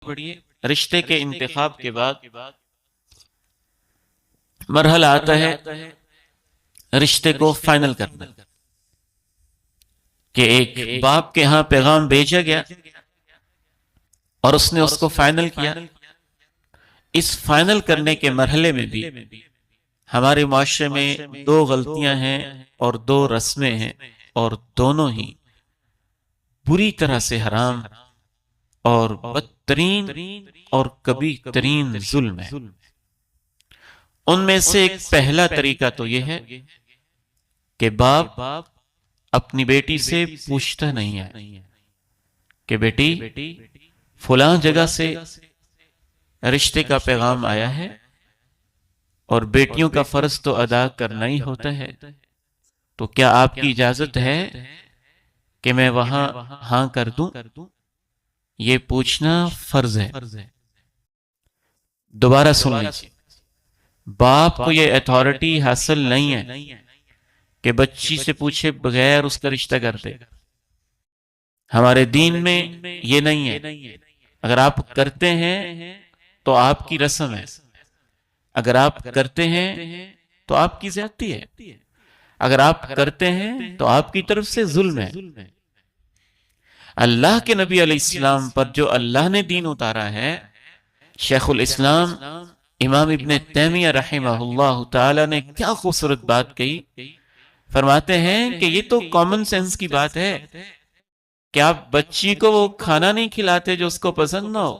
رشتے کے انتخاب کے بعد مرحلہ آتا ہے رشتے کو فائنل کرنا، کہ ایک باپ کے ہاں پیغام بھیجا گیا اور اس نے اس کو فائنل کیا۔ اس فائنل کرنے کے مرحلے میں بھی ہمارے معاشرے میں دو غلطیاں ہیں اور دو رسمیں ہیں، اور دونوں ہی بری طرح سے حرام اور بدترین اور کبھی ترین ظلم ہے۔ ان میں سے ایک پہلا طریقہ تو یہ ہے کہ باپ اپنی بیٹی سے پوچھتا نہیں ہے کہ بیٹی فلاں جگہ سے رشتے کا پیغام آیا ہے اور بیٹیوں کا فرض تو ادا کرنا ہی ہوتا ہے، تو کیا آپ کی اجازت ہے کہ میں وہاں ہاں کر دوں؟ یہ پوچھنا فرض ہے۔ دوبارہ سن لیجیے، باپ کو یہ اتھارٹی حاصل نہیں ہے کہ بچی سے پوچھے بغیر اس کا رشتہ کر دے۔ ہمارے دین میں یہ نہیں ہے۔ اگر آپ کرتے ہیں تو آپ کی رسم ہے، اگر آپ کرتے ہیں تو آپ کی زیادتی ہے، اگر آپ کرتے ہیں تو آپ کی طرف سے ظلم ہے۔ اللہ کے نبی علیہ السلام پر جو اللہ نے دین اتارا ہے، شیخ الاسلام امام ابن تیمیہ رحمہ اللہ تعالی نے کیا خوبصورت بات کہی۔ فرماتے ہیں کہ یہ تو کامن سینس کی بات ہے کہ آپ بچی کو وہ کھانا نہیں کھلاتے جو اس کو پسند نہ ہو،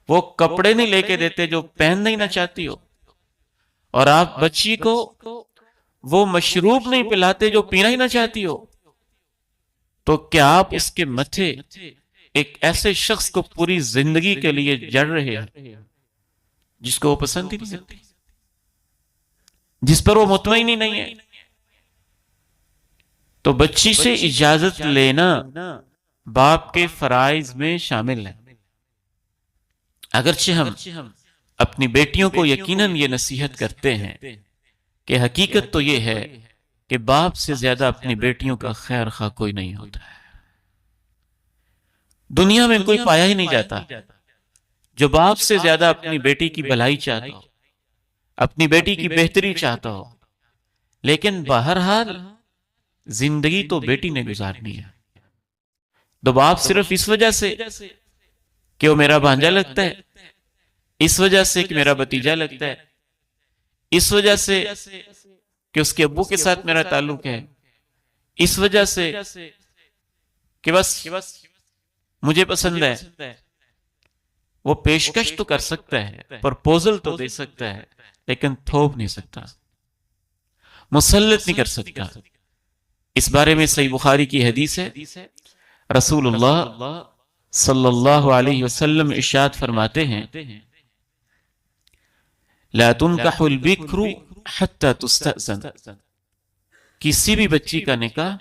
وہ کپڑے نہیں لے کے دیتے جو پہننا ہی نہ چاہتی ہو، اور آپ بچی کو وہ مشروب نہیں پلاتے جو پینا ہی نہ چاہتی ہو، تو کیا آپ اس کے متھے ایک ایسے شخص کو پوری زندگی کے لیے جڑ رہے ہیں جس کو وہ پسند ہی نہیں کرتی، جس پر وہ مطمئن ہی نہیں ہے؟ تو بچی سے اجازت لینا باپ کے فرائض میں شامل ہے۔ اگرچہ ہم اپنی بیٹیوں کو یقیناً یہ نصیحت کرتے ہیں کہ حقیقت تو یہ ہے کہ باپ سے زیادہ اپنی بیٹیوں کا خیر خواہ کوئی نہیں ہوتا ہے۔ دنیا میں کوئی پایا ہی نہیں جاتا جو باپ سے زیادہ اپنی بیٹی کی بھلائی چاہتا ہو، اپنی بیٹی کی بہتری چاہتا ہو، لیکن بہرحال زندگی تو بیٹی نے گزارنی ہے۔ تو باپ صرف اس وجہ سے کہ وہ میرا بھانجا لگتا ہے، اس وجہ سے کہ میرا بھتیجا لگتا ہے، اس وجہ سے کہ اس کے ابو کے ساتھ میرا تعلق ہے، اس وجہ سے کہ بس مجھے پسند ہے، وہ پیشکش تو کر سکتا ہے، پرپوزل تو دے سکتا ہے، لیکن تھوپ نہیں سکتا، مسلط نہیں کر سکتا۔ اس بارے میں صحیح بخاری کی حدیث ہے، رسول اللہ صلی اللہ علیہ وسلم ارشاد فرماتے ہیں، لا تنکح البکر حتی تستأذن، کسی بھی بچی کا نکاح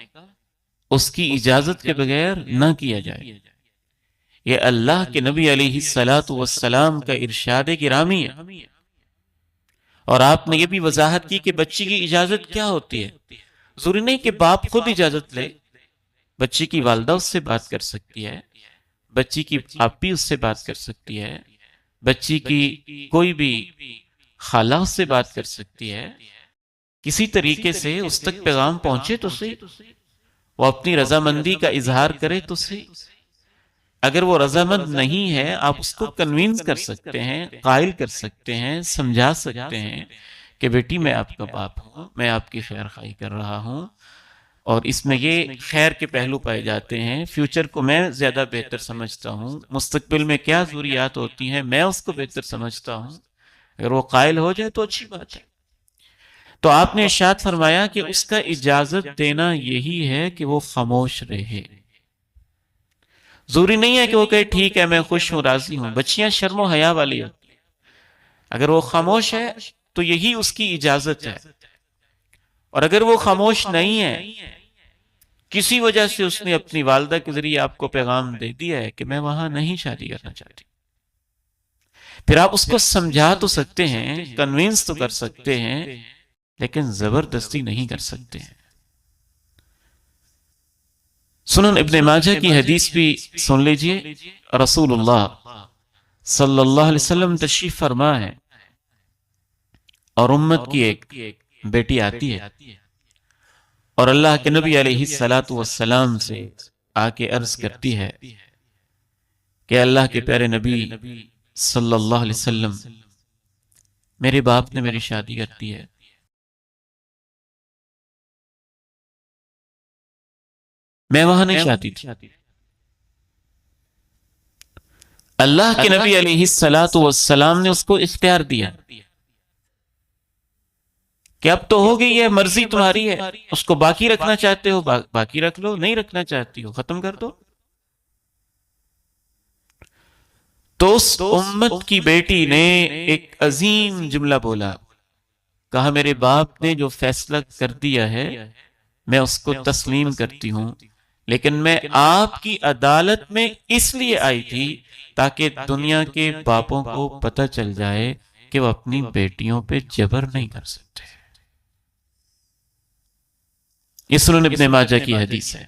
اس کی اجازت کے بغیر نہ کیا جائے۔ یہ اللہ کے نبی علیہ السلام کا ارشاد گرامی ہے۔ اور آپ نے یہ بھی وضاحت کی کہ بچی کی اجازت کیا ہوتی ہے۔ ضروری نہیں کہ باپ خود اجازت لے، بچی کی والدہ اس سے بات کر سکتی ہے، بچی کی آپی اس سے بات کر سکتی ہے، بچی کی کوئی بھی خالہ اس سے بات کر سکتی ہے، کسی طریقے سے اس تک پیغام پہنچے تو صحیح، وہ اپنی رضامندی کا اظہار کرے تو صحیح۔ اگر وہ رضامند نہیں ہے، آپ اس کو کنوینس کر سکتے ہیں، قائل کر سکتے ہیں، سمجھا سکتے ہیں کہ بیٹی میں آپ کا باپ ہوں، میں آپ کی خیر خواہی کر رہا ہوں، اور اس میں یہ خیر کے پہلو پائے جاتے ہیں، فیوچر کو میں زیادہ بہتر سمجھتا ہوں، مستقبل میں کیا ضروریات ہوتی ہیں میں اس کو بہتر سمجھتا ہوں۔ اگر وہ قائل ہو جائے تو اچھی بات ہے۔ تو آپ نے ارشاد فرمایا کہ اس کا اجازت دینا یہی ہے کہ وہ خاموش رہے۔ ضروری نہیں ہے کہ وہ کہے ٹھیک ہے میں خوش ہوں، راضی ہوں، بچیاں شرم و حیا والی ہوتی ہیں۔ اگر وہ خاموش ہے تو یہی اس کی اجازت ہے، اور اگر وہ خاموش نہیں ہے، کسی وجہ سے اس نے اپنی والدہ کے ذریعے آپ کو پیغام دے دیا ہے کہ میں وہاں نہیں شادی کرنا چاہتی، پھر آپ اس کو سمجھا تو سکتے ہیں، کنوینس تو کر سکتے ہیں، لیکن زبردستی نہیں کر سکتے ہیں۔ سنن ابن ماجہ کی حدیث بھی سن لیجئے، رسول اللہ صلی اللہ علیہ وسلم تشریف فرما ہے اور امت کی ایک بیٹی آتی ہے اور اللہ کے نبی علیہ الصلاۃ والسلام سے آ کے عرض کرتی ہے کہ اللہ کے پیارے نبی صلی اللہ علیہ وسلم، میرے باپ نے میری شادی کر دی ہے، میں وہاں نہیں چاہتی تھی۔ اللہ کے نبی علیہ الصلاۃ والسلام نے اس کو اختیار دیا کہ اب تو ہو گئی ہے، مرضی تمہاری ہے، اس کو باقی رکھنا چاہتے ہو باقی رکھ لو، نہیں رکھنا چاہتی ہو ختم کر دو۔ تو اس امت کی بیٹی نے ایک عظیم جملہ بولا، کہا میرے باپ نے جو فیصلہ کر دیا ہے میں اس کو تسلیم کرتی ہوں، لیکن میں آپ کی عدالت میں اس لیے آئی تھی تاکہ دنیا کے باپوں کو پتہ چل جائے کہ وہ اپنی بیٹیوں پہ جبر نہیں کر سکتے۔ یہ سنن ابن ماجہ کی حدیث ہے۔